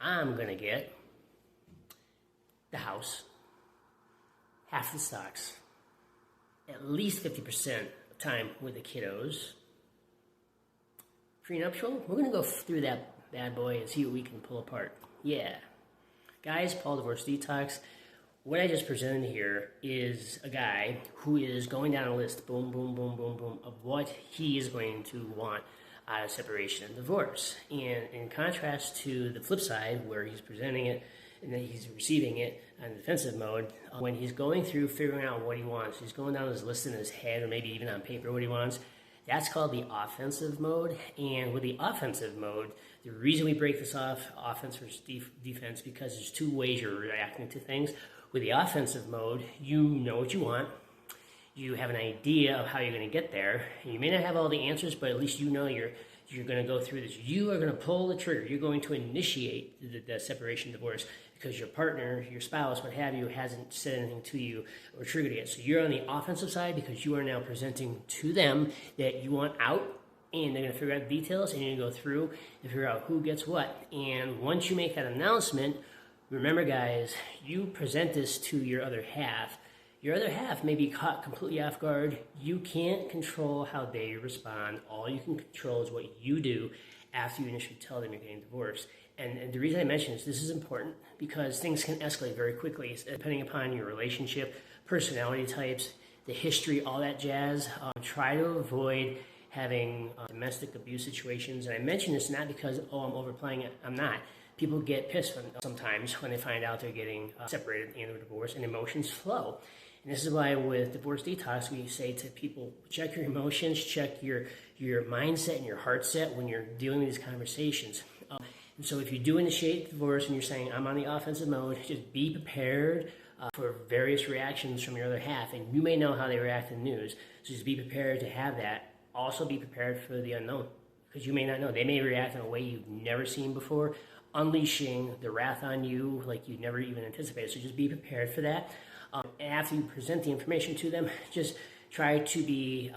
I'm going to get the house, half the stocks, at least 50% of time with the kiddos. Prenuptial, we're going to go through that bad boy and see what we can pull apart. Yeah. Guys, Paul Divorce Detox. What I just presented here is a guy who is going down a list, boom, boom, boom, boom, boom, of what he is going to want out of separation and divorce. And in contrast to the flip side, where he's presenting it and then he's receiving it on the defensive mode, when he's going through figuring out what he wants, he's going down his list in his head or maybe even on paper what he wants. That's called the offensive mode. And with the offensive mode, the reason we break this off, offense versus defense, because there's two ways you're reacting to things. With the offensive mode, you know what you want. You have an idea of how you're going to get there. You may not have all the answers, but at least you know you're going to go through this. You are going to pull the trigger. You're going to initiate the separation divorce because your partner, your spouse, what have you, hasn't said anything to you or triggered it. So you're on the offensive side because you are now presenting to them that you want out, and they're going to figure out the details, and you're going to go through and figure out who gets what. And once you make that announcement, remember, guys, you present this to your other half. Your other half may be caught completely off guard. You can't control how they respond. All you can control is what you do after you initially tell them you're getting divorced. And the reason I mention this is important because things can escalate very quickly depending upon your relationship, personality types, the history, all that jazz. Try to avoid having domestic abuse situations. And I mention this not because, I'm overplaying it. I'm not. People get pissed sometimes when they find out they're getting separated at the end of a divorce, and emotions flow. And this is why with Divorce Detox, we say to people, check your emotions, check your mindset and your heart set when you're dealing with these conversations. And so if you do initiate divorce and you're saying, I'm on the offensive mode, just be prepared for various reactions from your other half. And you may know how they react in the news. So just be prepared to have that. Also be prepared for the unknown, because you may not know. They may react in a way you've never seen before, unleashing the wrath on you like you never even anticipated. So just be prepared for that. After you present the information to them, just try to be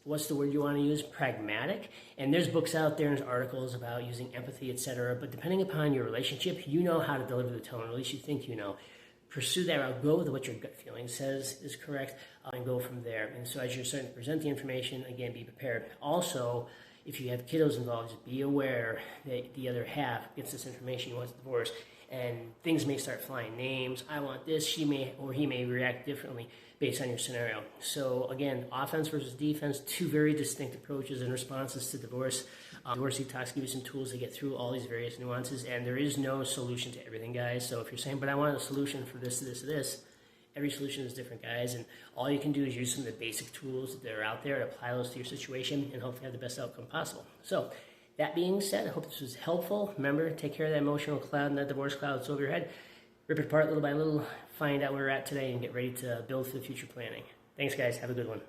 what's the word you want to use? Pragmatic. And there's books out there and there's articles about using empathy, etc. But depending upon your relationship, you know how to deliver the tone, or at least you think you know. Pursue that route. Go with what your gut feeling says is correct, and go from there. And so as you're starting to present the information, again, be prepared. Also, if you have kiddos involved, just be aware that the other half gets this information, you want to divorce, and things may start flying names. I want this. She may or he may react differently based on your scenario. So again, offense versus defense, two very distinct approaches and responses to divorce. Divorce Detox gives you some tools to get through all these various nuances, and there is no solution to everything, guys. So if you're saying, but I want a solution for this, every solution is different, guys, and all you can do is use some of the basic tools that are out there and apply those to your situation and hopefully have the best outcome possible. So that being said, I hope this was helpful. Remember, take care of that emotional cloud and that divorce cloud that's over your head. Rip it apart little by little, find out where we're at today, and get ready to build for the future planning. Thanks, guys. Have a good one.